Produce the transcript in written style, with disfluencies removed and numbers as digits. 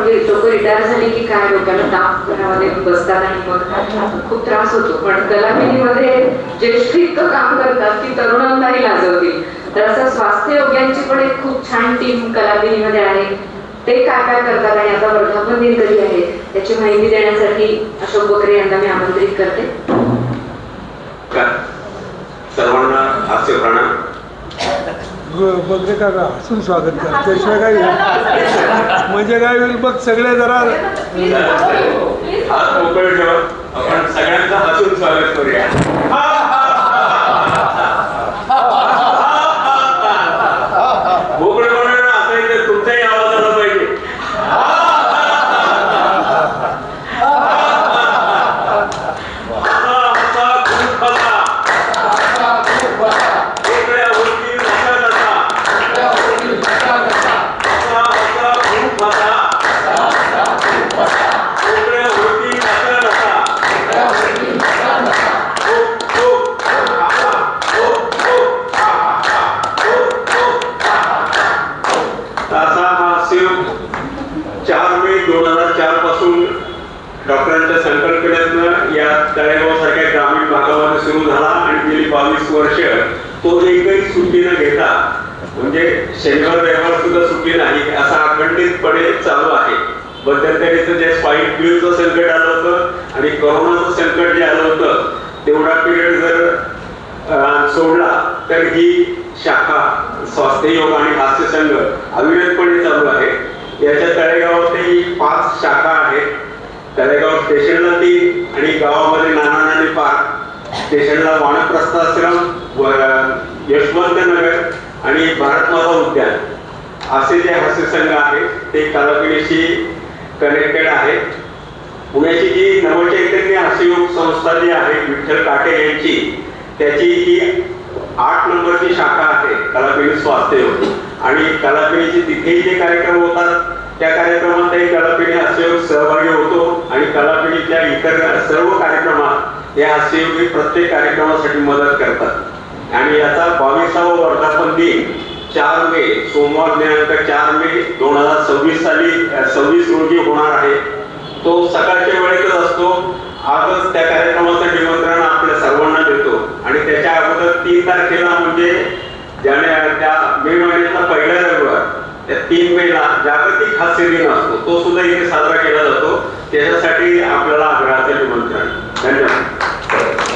म्हणजे लोक रिटायर झाली की काय डोक्याला ताप घरामध्ये बसतात आणि मग खूप त्रास होतो, पण कलापिनीमध्ये ज्येष्ठ इतकं काम करतात की तरुणांनाही लाजवतील. तर असं स्वास्थ्य योग्यांची पण एक खूप छान टीम कलापिनीमध्ये आहे. ते काय काय करतात आणि आता वर्धापन दिन कधी आहे त्याची माहिती देण्यासाठी अशोक बकरे यांना मी आमंत्रित करते. सर्वांना हास्य प्रणाम. बकरे काका हसून स्वागत करा, त्याशिवाय काय होईल म्हणजे काय होईल बघ. सगळे जरा हात मोकळे ठेवा, आपण सगळ्यांचं हसून स्वागत करूया. मोकळेपणे असायचं, तुमचाही आवाज आला पाहिजे. डॉक्टरांच्या संकल्पनेतनं या तळेगाव सारख्या ग्रामीण भागामध्ये सुरू झाला आणि गेली 22 वर्ष तो एकही सुट्टी न घेता, म्हणजे शनिवार रविवार सुद्धा सुट्टी नाही, असा अखंडितपणे चालू आहे. मध्यंतरीचं जे स्वाईन फ्लूचं संकट आलं होतं आणि कोरोनाचं संकट जे आलं होतं तेवढा पिरियड जर सोडला तर ही शाखा स्वास्थ्य योग आणि हास्य संघ अविरतपणे चालू आहे. याच्या तळेगावातही 5 शाखा आहेत. तळेगाव स्टेशनला 3 आणि गावामध्ये नाना नानी पार्क, स्टेशनला वानप्रस्थ आश्रम, यशवंत नगर आणि भारतमाता उद्यान असे जे हास्य संघ आहेत ते कलापिनीशी कनेक्टेड आहेत. पुण्याची जी नवचैतन्य हास्ययोग संस्था जी आहे विठ्ठल काटे यांची, त्याची ही 8 नंबरची शाखा आहे कलापिनी स्वास्थ्य योग. आणि कलापिनीचे तिथेही जे कार्यक्रम होतात त्या कार्यक्रमातही कलापिनी हास्ययोग सहभागी होतो आणि कलापिनीच्या इतर सर्व कार्यक्रमात या हास्ययोगी प्रत्येक कार्यक्रमासाठी मदत करतात. आणि याचा 22वा वर्धापन दिन 4 मे सोमवार दिनांक 4 मे 2026 साली 26 रोजी होणार आहे. तो सकाळच्या वेळेतच असतो. आजच त्या कार्यक्रमाचं निमंत्रण आपल्या सर्वांना देतो आणि त्याच्या अगोदर 3 तारखेला म्हणजे त्या मे महिन्याचा पहिला रविवार त्या 3 मेला जागतिक हास्य दिन असतो, तो सुद्धा इथे साजरा केला जातो. त्याच्यासाठी आपल्याला आग्रहाचं निमंत्रण. धन्यवाद.